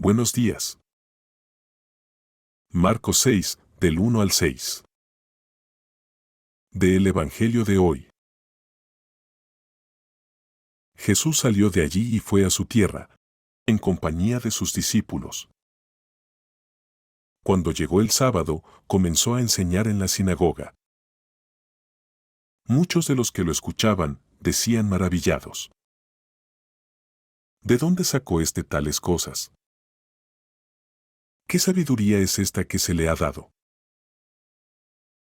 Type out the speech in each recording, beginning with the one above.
Buenos días. Marcos 6, del 1 al 6. Del Evangelio de hoy. Jesús salió de allí y fue a su tierra, en compañía de sus discípulos. Cuando llegó el sábado, comenzó a enseñar en la sinagoga. Muchos de los que lo escuchaban decían maravillados: ¿de dónde sacó tales cosas? ¿Qué sabiduría es esta que se le ha dado?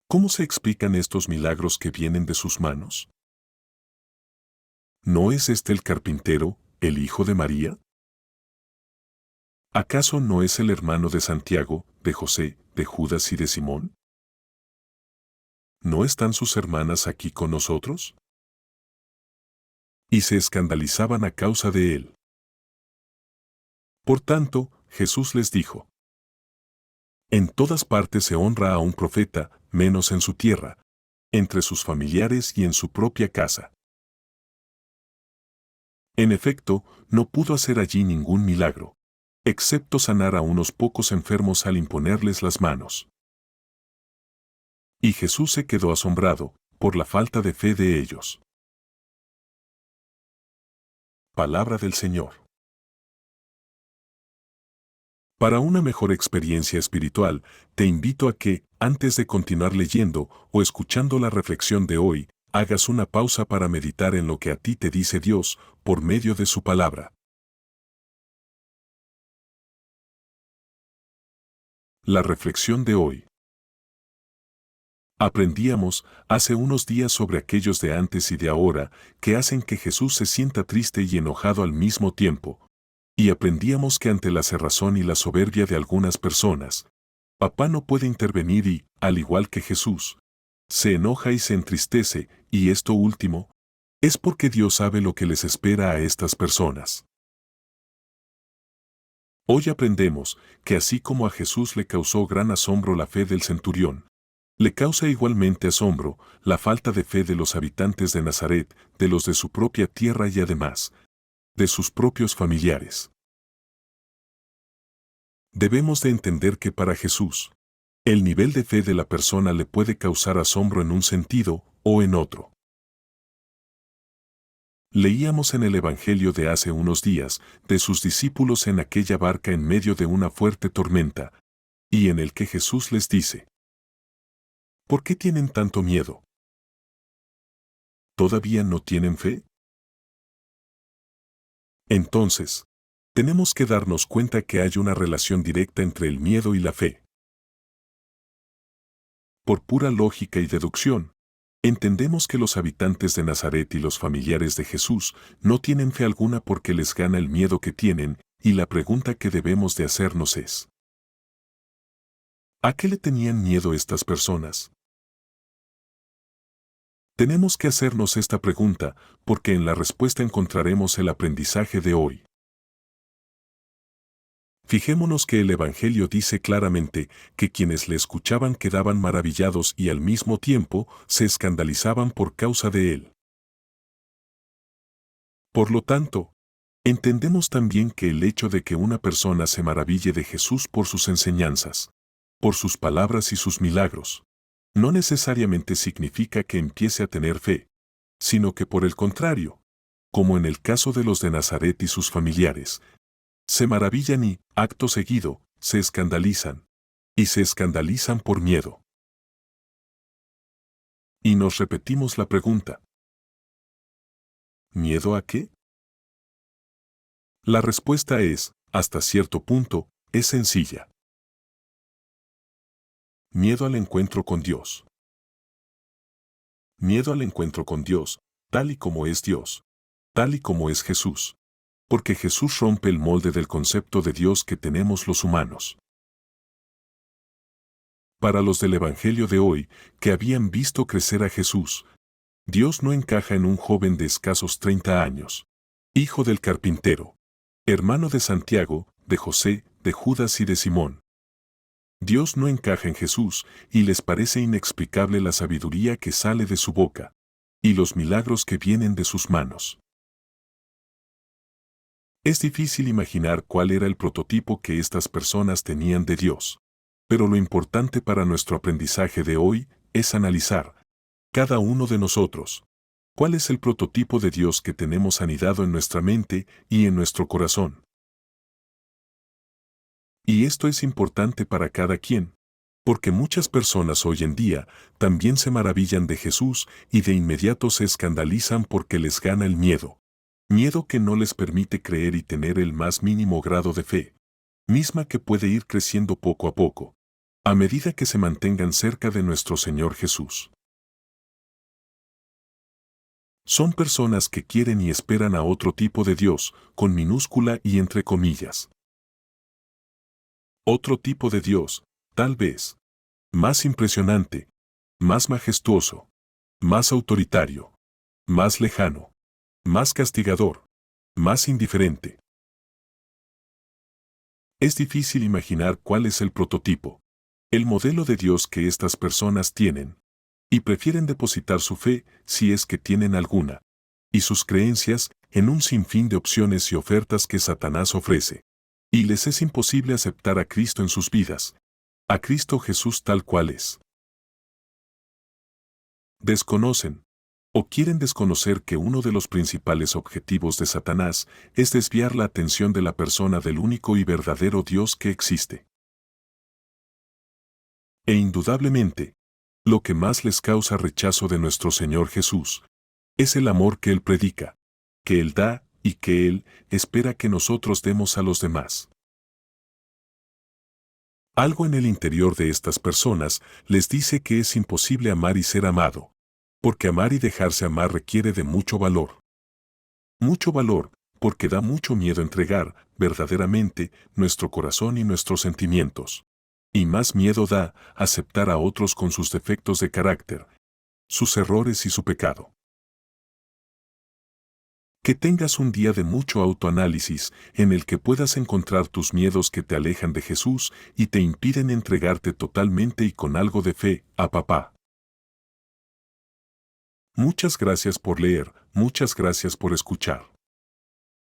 ¿Cómo se explican estos milagros que vienen de sus manos? ¿No es este el carpintero, el hijo de María? ¿Acaso no es el hermano de Santiago, de José, de Judas y de Simón? ¿No están sus hermanas aquí con nosotros? Y se escandalizaban a causa de él. Por tanto, Jesús les dijo: en todas partes se honra a un profeta, menos en su tierra, entre sus familiares y en su propia casa. En efecto, no pudo hacer allí ningún milagro, excepto sanar a unos pocos enfermos al imponerles las manos. Y Jesús se quedó asombrado por la falta de fe de ellos. Palabra del Señor. Para una mejor experiencia espiritual, te invito a que, antes de continuar leyendo o escuchando la reflexión de hoy, hagas una pausa para meditar en lo que a ti te dice Dios por medio de su palabra. La reflexión de hoy. Aprendíamos hace unos días sobre aquellos de antes y de ahora que hacen que Jesús se sienta triste y enojado al mismo tiempo. Y aprendíamos que ante la cerrazón y la soberbia de algunas personas, Papá no puede intervenir y, al igual que Jesús, se enoja y se entristece, y esto último, es porque Dios sabe lo que les espera a estas personas. Hoy aprendemos que así como a Jesús le causó gran asombro la fe del centurión, le causa igualmente asombro la falta de fe de los habitantes de Nazaret, de los de su propia tierra y además, de sus propios familiares. Debemos de entender que para Jesús, el nivel de fe de la persona le puede causar asombro en un sentido o en otro. Leíamos en el Evangelio de hace unos días de sus discípulos en aquella barca en medio de una fuerte tormenta, y en el que Jesús les dice: ¿por qué tienen tanto miedo? ¿Todavía no tienen fe? Entonces, tenemos que darnos cuenta que hay una relación directa entre el miedo y la fe. Por pura lógica y deducción, entendemos que los habitantes de Nazaret y los familiares de Jesús no tienen fe alguna porque les gana el miedo que tienen, y la pregunta que debemos de hacernos es: ¿a qué le tenían miedo estas personas? Tenemos que hacernos esta pregunta porque en la respuesta encontraremos el aprendizaje de hoy. Fijémonos que el Evangelio dice claramente que quienes le escuchaban quedaban maravillados y al mismo tiempo se escandalizaban por causa de él. Por lo tanto, entendemos también que el hecho de que una persona se maraville de Jesús por sus enseñanzas, por sus palabras y sus milagros, no necesariamente significa que empiece a tener fe, sino que por el contrario, como en el caso de los de Nazaret y sus familiares, se maravillan y, acto seguido, se escandalizan. Y se escandalizan por miedo. Y nos repetimos la pregunta: ¿miedo a qué? La respuesta es, hasta cierto punto, es sencilla. Miedo al encuentro con Dios. Miedo al encuentro con Dios, tal y como es Dios, tal y como es Jesús. Porque Jesús rompe el molde del concepto de Dios que tenemos los humanos. Para los del Evangelio de hoy, que habían visto crecer a Jesús, Dios no encaja en un joven de escasos 30 años, hijo del carpintero, hermano de Santiago, de José, de Judas y de Simón. Dios no encaja en Jesús y les parece inexplicable la sabiduría que sale de su boca y los milagros que vienen de sus manos. Es difícil imaginar cuál era el prototipo que estas personas tenían de Dios. Pero lo importante para nuestro aprendizaje de hoy es analizar, cada uno de nosotros, cuál es el prototipo de Dios que tenemos anidado en nuestra mente y en nuestro corazón. Y esto es importante para cada quien, porque muchas personas hoy en día también se maravillan de Jesús y de inmediato se escandalizan porque les gana el miedo. Miedo que no les permite creer y tener el más mínimo grado de fe, misma que puede ir creciendo poco a poco, a medida que se mantengan cerca de nuestro Señor Jesús. Son personas que quieren y esperan a otro tipo de Dios, con minúscula y entre comillas. Otro tipo de Dios, tal vez, más impresionante, más majestuoso, más autoritario, más lejano, más castigador, más indiferente. Es difícil imaginar cuál es el prototipo, el modelo de Dios que estas personas tienen, y prefieren depositar su fe, si es que tienen alguna, y sus creencias en un sinfín de opciones y ofertas que Satanás ofrece. Y les es imposible aceptar a Cristo en sus vidas, a Cristo Jesús tal cual es. Desconocen, o quieren desconocer que uno de los principales objetivos de Satanás es desviar la atención de la persona del único y verdadero Dios que existe. E indudablemente, lo que más les causa rechazo de nuestro Señor Jesús es el amor que Él predica, que Él da y que Él espera que nosotros demos a los demás. Algo en el interior de estas personas les dice que es imposible amar y ser amado, porque amar y dejarse amar requiere de mucho valor. Mucho valor, porque da mucho miedo entregar, verdaderamente, nuestro corazón y nuestros sentimientos. Y más miedo da aceptar a otros con sus defectos de carácter, sus errores y su pecado. Que tengas un día de mucho autoanálisis en el que puedas encontrar tus miedos que te alejan de Jesús y te impiden entregarte totalmente y con algo de fe a Papá. Muchas gracias por leer, muchas gracias por escuchar.